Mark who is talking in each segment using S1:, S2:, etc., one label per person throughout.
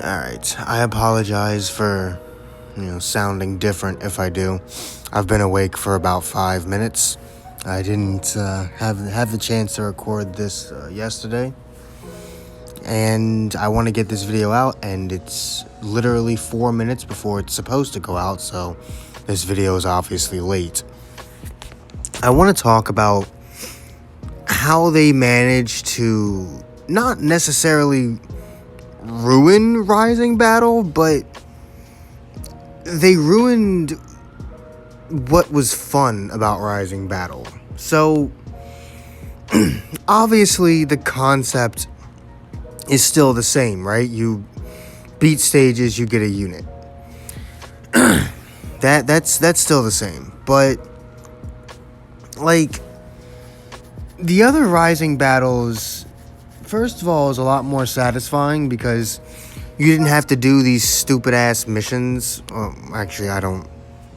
S1: Alright, I apologize for, sounding different if I do. I've been awake for about 5 minutes. I didn't have the chance to record this yesterday. And I want to get this video out, and it's literally 4 minutes before it's supposed to go out, so this video is obviously late. I want to talk about how they managed to not necessarily ruin Rising Battle, but they ruined what was fun about Rising Battle. So, obviously, the concept is still the same, right? You beat stages, you get a unit. That's still the same. But, like, the other Rising Battles, first of all, is a lot more satisfying because you didn't have to do these stupid-ass missions. Well, actually, I don't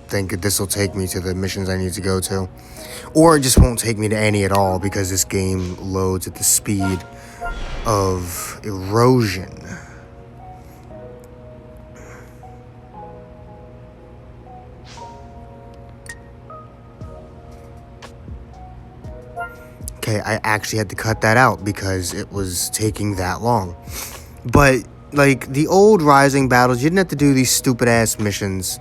S1: think this will take me to the missions I need to go to. Or it just won't take me to any at all because this game loads at the speed of erosion. Okay, I actually had to cut that out because it was taking that long. But, like, the old Rising Battles, you didn't have to do these stupid-ass missions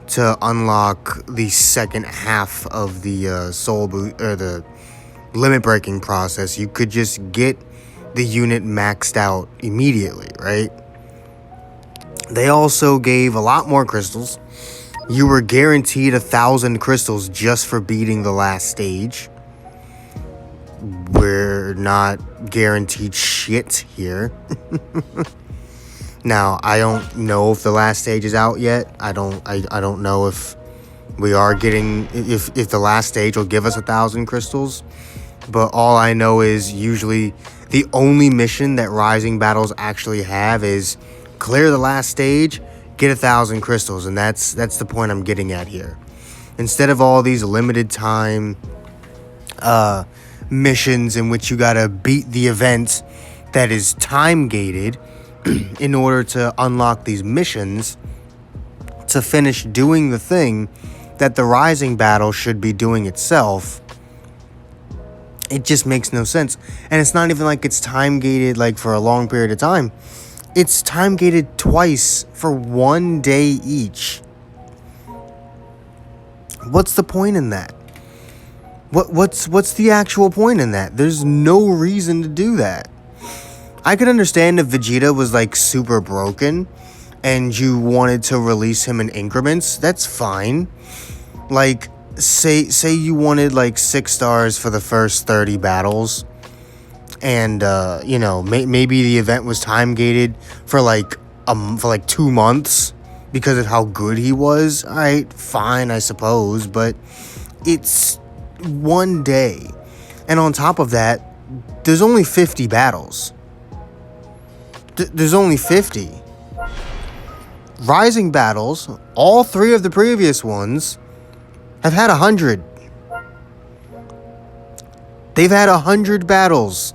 S1: to unlock the second half of the soul boot, or the limit breaking process. You could just get the unit maxed out immediately, right? They also gave a lot more crystals. You were guaranteed 1,000 crystals just for beating the last stage. We're not guaranteed shit here. Now, I don't know if the last stage is out yet. I don't know if we are getting, if the last stage will give us 1,000 crystals. But all I know is usually the only mission that Rising Battles actually have is clear the last stage, get 1,000 crystals, and that's the point I'm getting at here. Instead of all these limited time missions in which you gotta beat the event that is time gated in order to unlock these missions to finish doing the thing that the Rising Battle should be doing itself. It just makes no sense. And it's not even like it's time gated like for a long period of time. It's time gated twice for 1 day each. What's the point in that? What's the actual point in that? There's no reason to do that. I could understand if Vegeta was like super broken and you wanted to release him in increments. That's fine. Like, say you wanted like 6 stars for the first 30 battles, and maybe the event was time gated for like 2 months because of how good he was. All right, fine, I suppose, but it's 1 day, and on top of that, there's only 50 battles. There's only 50. Rising Battles, all 3 of the previous ones, have had 100. They've had 100 battles.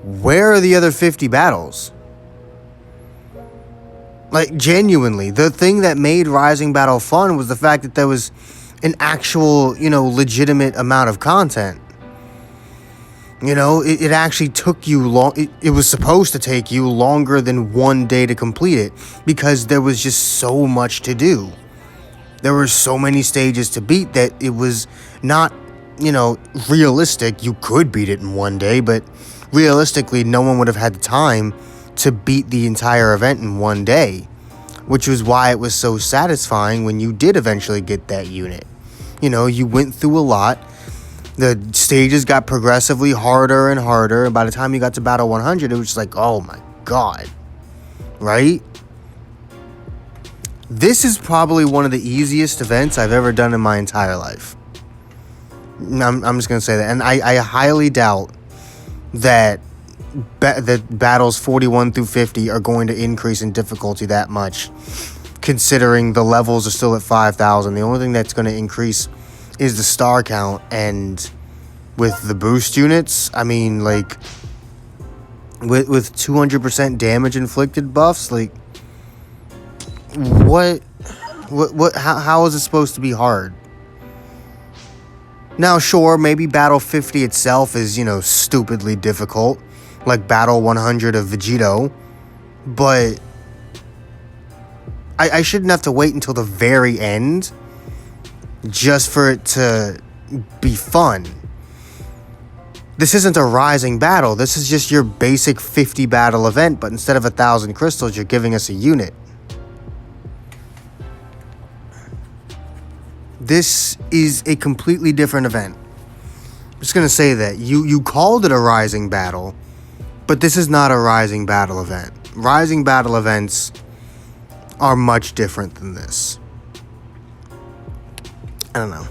S1: Where are the other 50 battles? Like, genuinely, the thing that made Rising Battle fun was the fact that there was an actual, legitimate amount of content. It actually took you long. It was supposed to take you longer than 1 day to complete it because there was just so much to do. There were so many stages to beat that it was not, realistic. You could beat it in 1 day, but realistically, no one would have had the time to beat the entire event in 1 day, which was why it was so satisfying when you did eventually get that unit. You went through a lot. The stages got progressively harder and harder, and by the time you got to Battle 100, it was just like, oh my god, right? This is probably one of the easiest events I've ever done in my entire life. I'm just going to say that. And I highly doubt that battles 41 through 50 are going to increase in difficulty that much, considering the levels are still at 5,000. The only thing that's going to increase is the star count, and with the boost units, I mean, like, with 200% damage inflicted buffs. Like, what how is it supposed to be hard? Now, sure, maybe Battle 50 itself is, you know, stupidly difficult, like Battle 100 of Vegito, but I shouldn't have to wait until the very end just for it to be fun. This isn't a rising battle, this is just your basic 50 battle event, but instead of 1,000 crystals, you're giving us a unit. This is a completely different event. I'm just gonna say that. You called it a rising battle, but this is not a rising battle event. Rising battle events are much different than this. I don't know.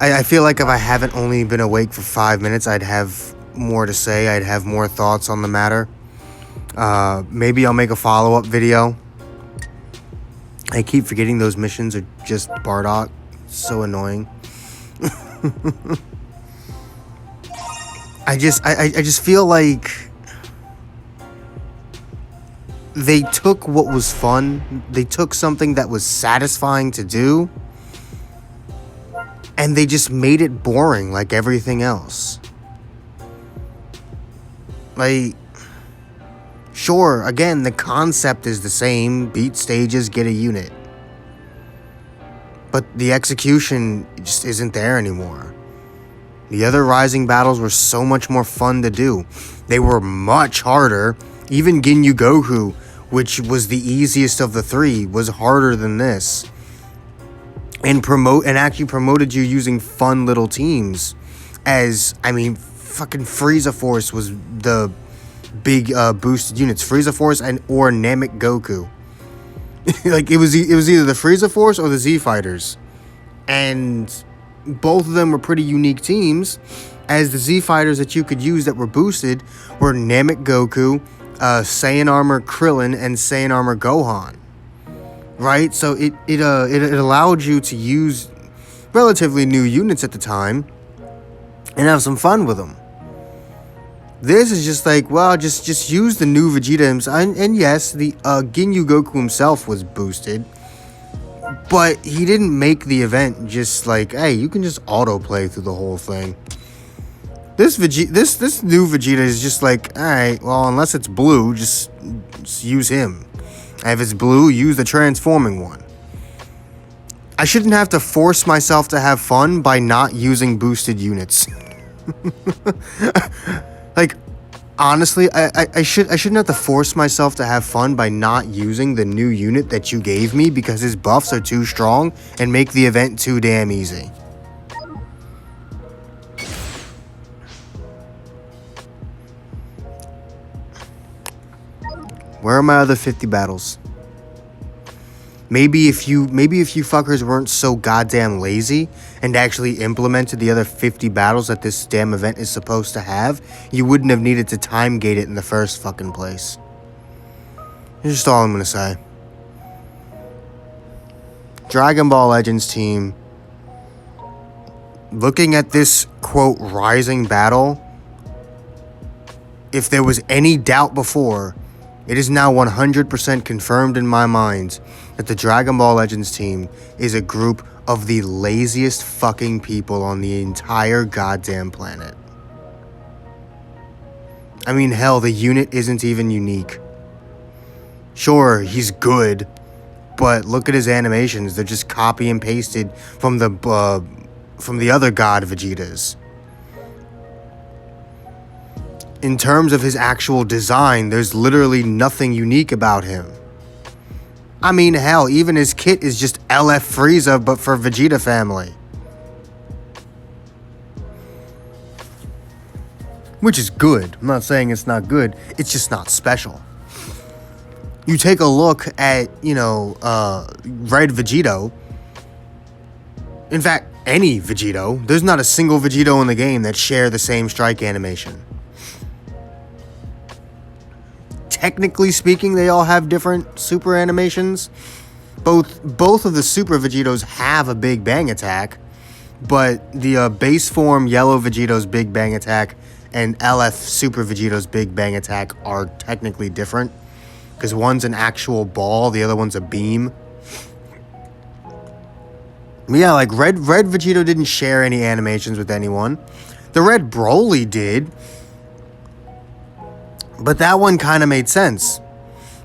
S1: I feel like if I haven't only been awake for 5 minutes, I'd have more to say. I'd have more thoughts on the matter. Maybe I'll make a follow-up video. I keep forgetting those missions are just Bardock. It's so annoying. I just feel like they took what was fun, they took something that was satisfying to do, and they just made it boring like everything else. Like, sure, again, the concept is the same, beat stages, get a unit. But the execution just isn't there anymore. The other Rising battles were so much more fun to do. They were much harder. Even Ginyu Goku, which was the easiest of the three, was harder than this. And actually promoted you using fun little teams. As, I mean, fucking Frieza Force was the big boosted units. Frieza Force or Namek Goku. Like, it was either the Frieza Force or the Z Fighters. And both of them were pretty unique teams, as the Z Fighters that you could use that were boosted were Namek Goku, Saiyan Armor Krillin, and Saiyan Armor Gohan. Right? So it allowed you to use relatively new units at the time and have some fun with them. This is just like, well, just use the new Vegeta himself. And yes, the Ginyu Goku himself was boosted, but he didn't make the event just like, hey, you can just autoplay through the whole thing. This new Vegeta is just like, alright, well, unless it's blue, just use him. And if it's blue, use the transforming one. I shouldn't have to force myself to have fun by not using boosted units. Like, honestly, I shouldn't have to force myself to have fun by not using the new unit that you gave me because his buffs are too strong and make the event too damn easy. Where are my other 50 battles? Maybe if you fuckers weren't so goddamn lazy and actually implemented the other 50 battles that this damn event is supposed to have, you wouldn't have needed to time gate it in the first fucking place. That's just all I'm gonna say. Dragon Ball Legends team, looking at this, quote, rising battle, if there was any doubt before, it is now 100% confirmed in my mind that the Dragon Ball Legends team is a group of the laziest fucking people on the entire goddamn planet. I mean, hell, the unit isn't even unique. Sure, he's good, but look at his animations. They're just copy and pasted from the other God Vegetas. In terms of his actual design, there's literally nothing unique about him. I mean, hell, even his kit is just LF Frieza, but for Vegeta family. Which is good. I'm not saying it's not good. It's just not special. You take a look at, Red Vegito. In fact, any Vegito. There's not a single Vegito in the game that share the same strike animation. Technically speaking, they all have different super animations. Both of the Super Vegetos have a Big Bang attack, but the base form Yellow Vegeto's Big Bang attack and LF Super Vegito's Big Bang Attack are technically different. Because one's an actual ball, the other one's a beam. Yeah, like Red Vegito didn't share any animations with anyone. The Red Broly did. But that one kind of made sense.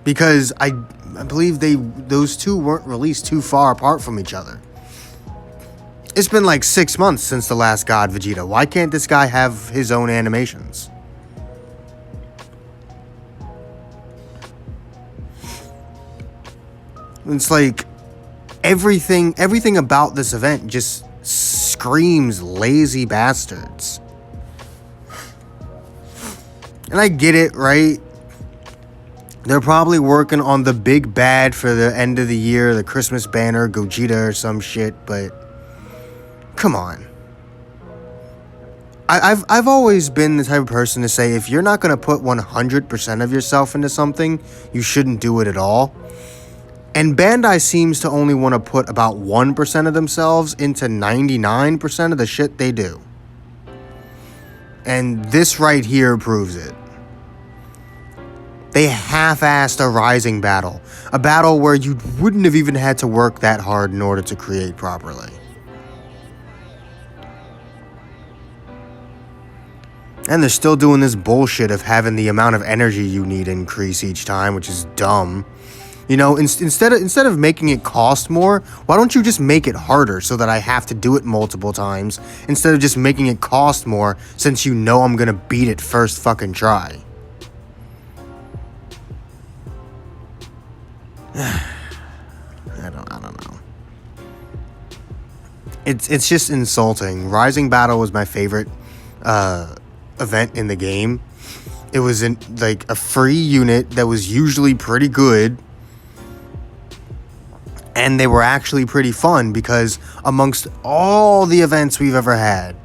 S1: Because I believe those two weren't released too far apart from each other. It's been like 6 months since the last God Vegeta. Why can't this guy have his own animations? It's like everything about this event just screams lazy bastards. And I get it, right? They're probably working on the big bad for the end of the year, the Christmas banner, Gogeta or some shit, but come on. I've always been the type of person to say if you're not going to put 100% of yourself into something, you shouldn't do it at all. And Bandai seems to only want to put about 1% of themselves into 99% of the shit they do. And this right here proves it. They half-assed a Rising battle. A battle where you wouldn't have even had to work that hard in order to create properly. And they're still doing this bullshit of having the amount of energy you need increase each time, which is dumb. You know, instead of making it cost more, why don't you just make it harder so that I have to do it multiple times instead of just making it cost more since you know I'm gonna beat it first fucking try. I don't know. It's just insulting. Rising Battle was my favorite event in the game. It was like a free unit that was usually pretty good. And they were actually pretty fun because amongst all the events we've ever had,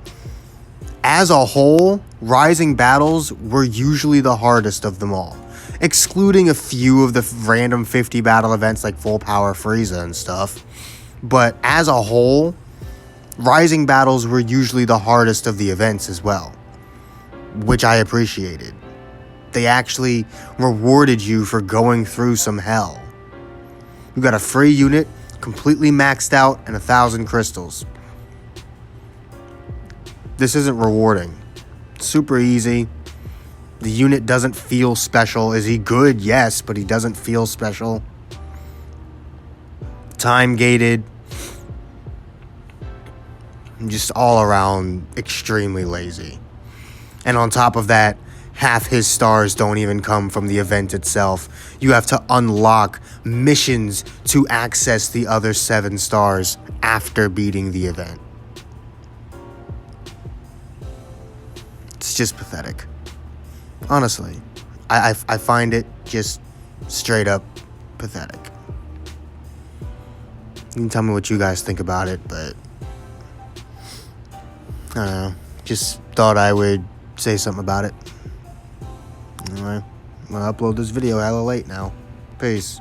S1: as a whole, Rising Battles were usually the hardest of them all. Excluding a few of the random 50 battle events like Full Power Frieza and stuff. But as a whole, Rising Battles were usually the hardest of the events as well. Which I appreciated. They actually rewarded you for going through some hell. You got a free unit, completely maxed out, and 1,000 crystals. This isn't rewarding. It's super easy. The unit doesn't feel special. Is he good? Yes, but he doesn't feel special. Time gated. Just all around extremely lazy. And on top of that, half his stars don't even come from the event itself. You have to unlock missions to access the other 7 stars after beating the event. It's just pathetic. Honestly, I find it just straight up pathetic. You can tell me what you guys think about it, but I don't know. Just thought I would say something about it. Anyway, I'm gonna upload this video hella late now. Peace.